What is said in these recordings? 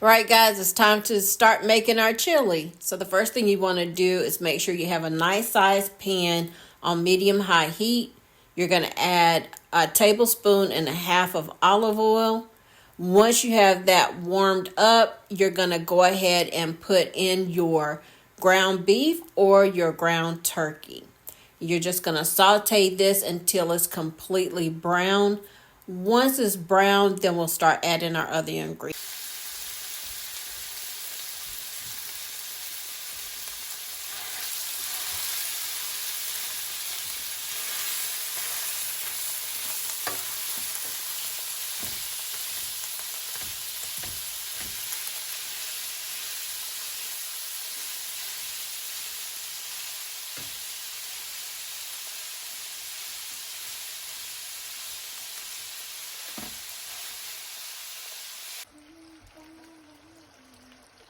Right, guys, it's time to start making our chili. So the first thing you want to do is make sure you have a nice sized pan on medium-high heat. You're going to add a tablespoon and a half of olive oil. Once you have that warmed up, you're going to go ahead and put in your ground beef or your ground turkey. You're just going to saute this until it's completely brown. Once it's brown, then we'll start adding our other ingredients.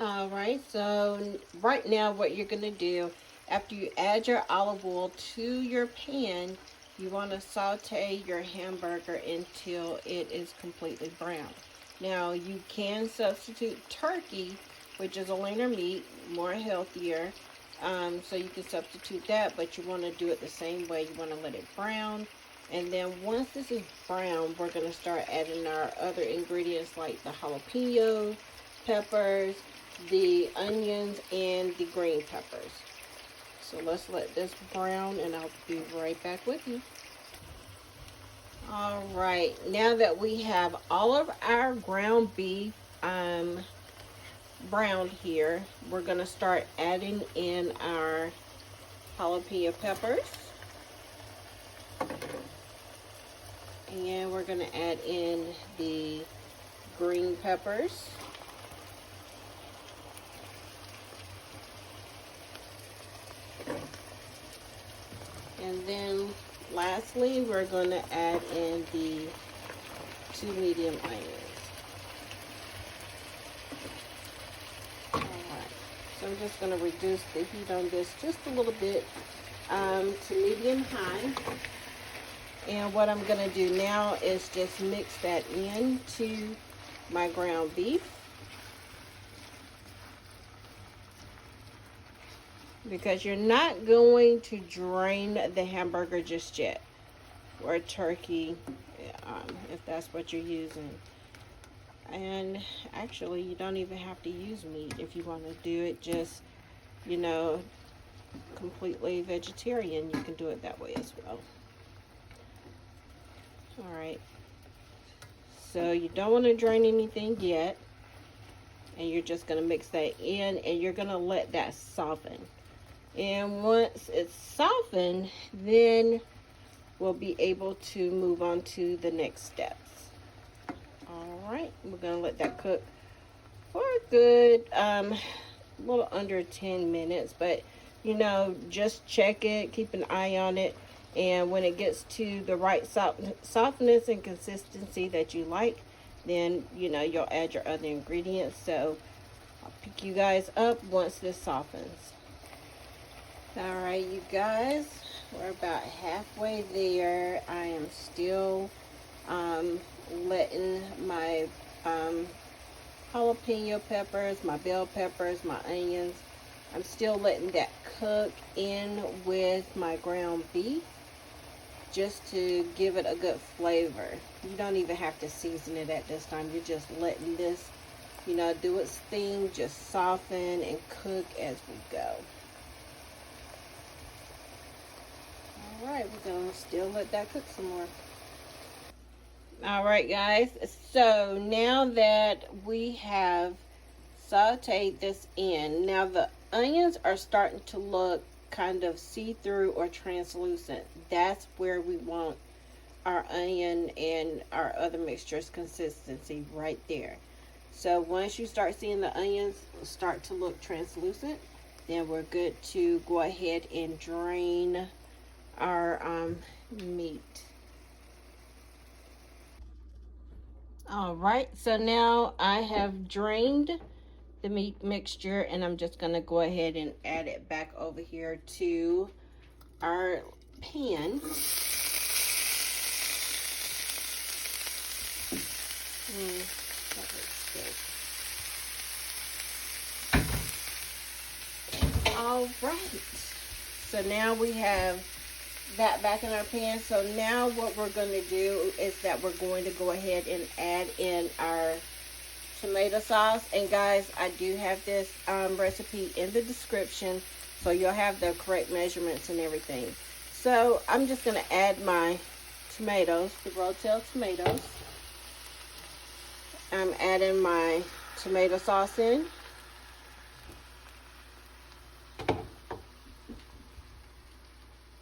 Alright, so right now what you're going to do, after you add your olive oil to your pan, you want to saute your hamburger until it is completely brown. Now you can substitute turkey, which is a leaner meat, more healthier, so you can substitute that, but you want to do it the same way. You want to let it brown, and then once this is brown, we're going to start adding our other ingredients like the jalapeno peppers, the onions, and the green peppers. So let's let this brown and I'll be right back with you. Alright, now that we have all of our ground beef browned here, we're going to start adding in our jalapeno peppers. And we're going to add in the green peppers. And then lastly, we're going to add in the 2 medium onions. Alright, so I'm just going to reduce the heat on this just a little bit to medium high. And what I'm going to do now is just mix that into my ground beef. Because you're not going to drain the hamburger just yet, or turkey, if that's what you're using. And actually, you don't even have to use meat if you want to do it just, you know, completely vegetarian. You can do it that way as well. Alright, so you don't want to drain anything yet, and you're just going to mix that in, and you're going to let that soften. And once it's softened, then we'll be able to move on to the next steps. Alright, we're going to let that cook for a good, little under 10 minutes. But, you know, just check it, keep an eye on it. And when it gets to the right softness and consistency that you like, then, you know, you'll add your other ingredients. So I'll pick you guys up once this softens. Alright, you guys, we're about halfway there. I am still letting my jalapeno peppers, my bell peppers, my onions, I'm still letting that cook in with my ground beef just to give it a good flavor. You don't even have to season it at this time. You're just letting this, you know, do its thing, just soften and cook as we go. Alright, we're going to still let that cook some more. Alright guys, so now that we have sauteed this in, now the onions are starting to look kind of see-through or translucent, that's where we want our onion and our other mixtures consistency, right there. So once you start seeing the onions start to look translucent, then we're good to go ahead and drain our meat. All right, so now I have drained the meat mixture, and I'm just going to go ahead and add it back over here to our pan. That looks good. All right, so now we have that back in our pan. So now what we're going to do is that we're going to go ahead and add in our tomato sauce. And guys, I do have this recipe in the description, so you'll have the correct measurements and everything. So I'm just going to add my tomatoes, the rotel tomatoes. I'm adding my tomato sauce in.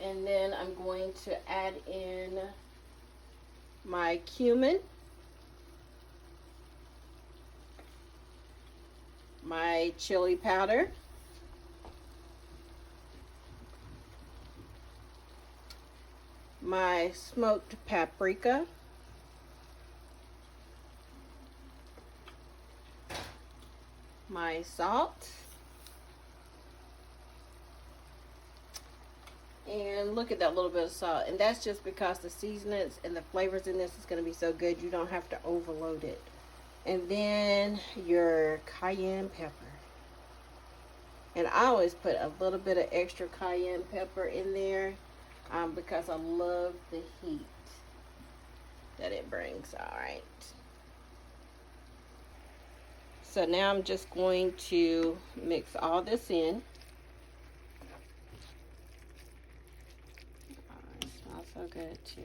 And then I'm going to add in my cumin, my chili powder, my smoked paprika, my salt, and look at that little bit of salt. And that's just because the seasonings and the flavors in this is going to be so good, you don't have to overload it. And then your cayenne pepper. And I always put a little bit of extra cayenne pepper in there because I love the heat that it brings. All right. So now I'm just going to mix all this in. Oh, it smells so good too.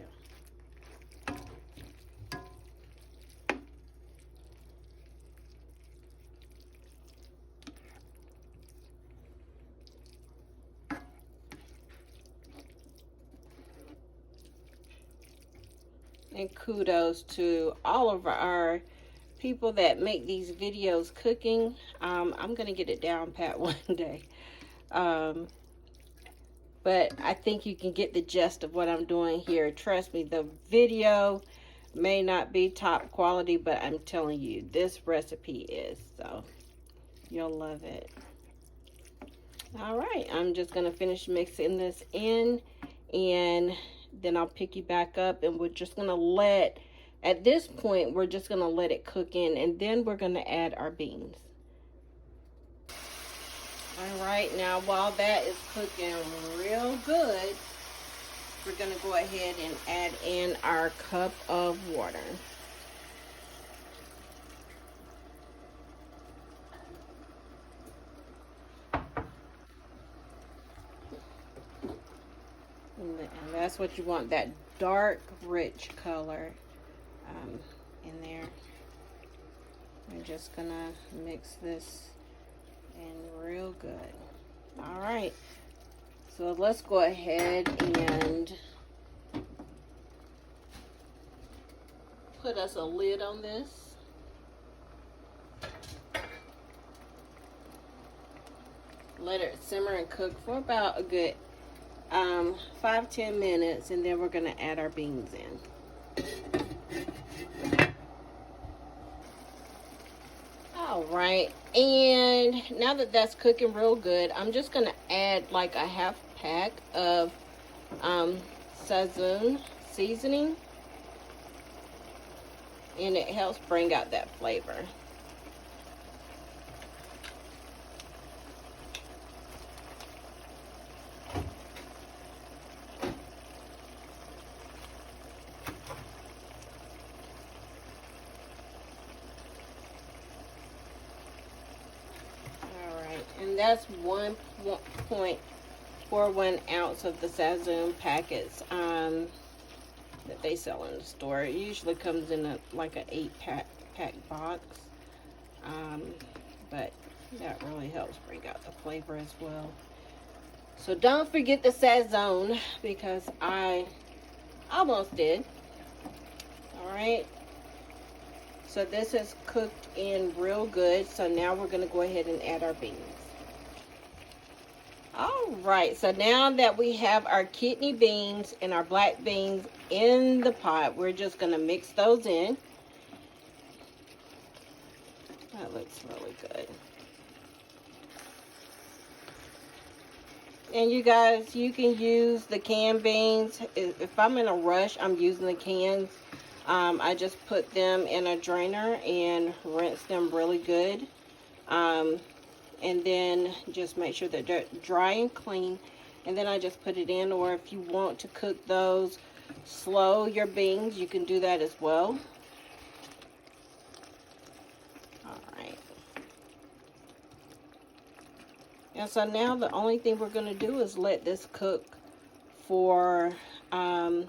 And kudos to all of our people that make these videos cooking. I'm gonna get it down pat one day, but I think you can get the gist of what I'm doing here. Trust me, the video may not be top quality, but I'm telling you, this recipe is, so you'll love it. All right, I'm just gonna finish mixing this in, and then I'll pick you back up, and we're just gonna let, at this point, we're just gonna let it cook in, and then we're gonna add our beans. All right, now while that is cooking real good, we're gonna go ahead and add in our cup of water. And that's what you want, that dark, rich color in there. I'm just gonna mix this in real good. All right, so let's go ahead and put us a lid on this. Let it simmer and cook for about a good 5-10 minutes, and then we're going to add our beans in. All right, and now that that's cooking real good, I'm just going to add like a half pack of Sazon seasoning, and it helps bring out that flavor. And that's 1.41 ounce of the Sazon packets that they sell in the store. It usually comes in like an 8-pack box, but That really helps bring out the flavor as well. So don't forget the Sazon, because I almost did. Alright. So this is cooked in real good. So now we're going to go ahead and add our beans. Alright, so now that we have our kidney beans and our black beans in the pot, we're just going to mix those in. That looks really good. And you guys, you can use the canned beans. If I'm in a rush, I'm using the cans. I just put them in a drainer and rinse them really good. And then just make sure that they're dry and clean. And then I just put it in. Or if you want to cook those slow, your beans, you can do that as well. Alright. And so now the only thing we're going to do is let this cook for 1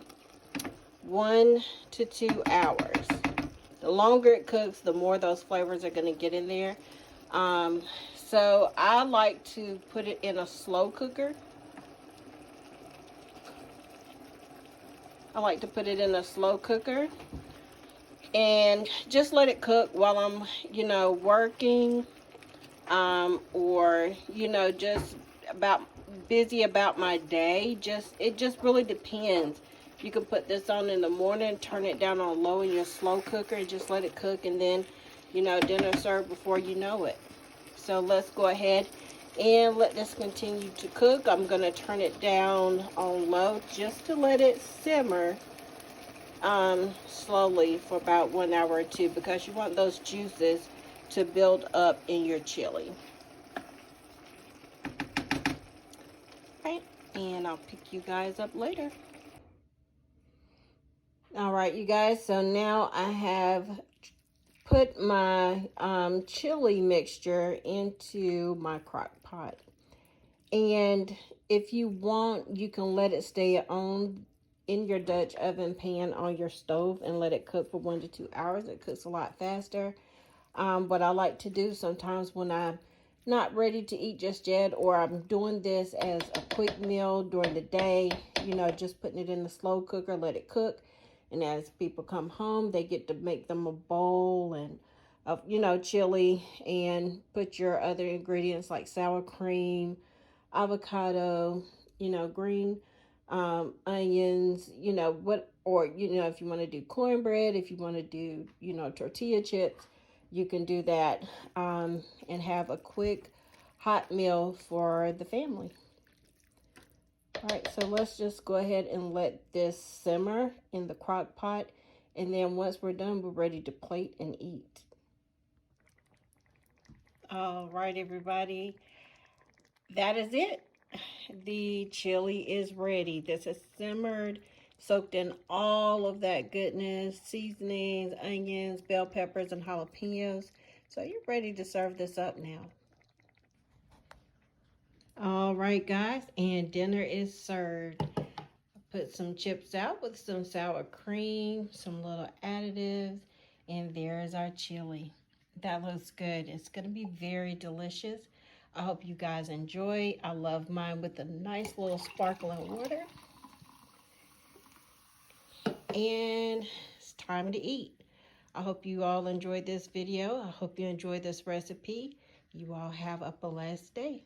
to 2 hours. The longer it cooks, the more those flavors are going to get in there. So I like to put it in a slow cooker. I like to put it in a slow cooker and just let it cook while I'm, working, or, just busy about my day. It just really depends. You can put this on in the morning, turn it down on low in your slow cooker, and just let it cook, and then, dinner served before you know it. So let's go ahead and let this continue to cook. I'm going to turn it down on low just to let it simmer slowly for about 1 hour or two, because you want those juices to build up in your chili. Right, and I'll pick you guys up later. All right, you guys, so now I have put my chili mixture into my crock pot. And if you want, you can let it stay on in your Dutch oven pan on your stove and let it cook for 1 to 2 hours. It cooks a lot faster. What I like to do sometimes when I'm not ready to eat just yet, or I'm doing this as a quick meal during the day, just putting it in the slow cooker, let it cook. And as people come home, they get to make them a bowl and of, chili, and put your other ingredients like sour cream, avocado, green onions, or, if you want to do cornbread, if you want to do, tortilla chips, you can do that, and have a quick hot meal for the family. All right, so let's just go ahead and let this simmer in the crock pot. And then once we're done, we're ready to plate and eat. All right, everybody. That is it. The chili is ready. This is simmered, soaked in all of that goodness, seasonings, onions, bell peppers, and jalapenos. So you're ready to serve this up now. All right, guys, and dinner is served. Put some chips out with some sour cream, some little additives, and there's our chili. That looks good. It's going to be very delicious. I hope you guys enjoy. I love mine with a nice little sparkling water. And it's time to eat. I hope you all enjoyed this video. I hope you enjoyed this recipe. You all have a blessed day.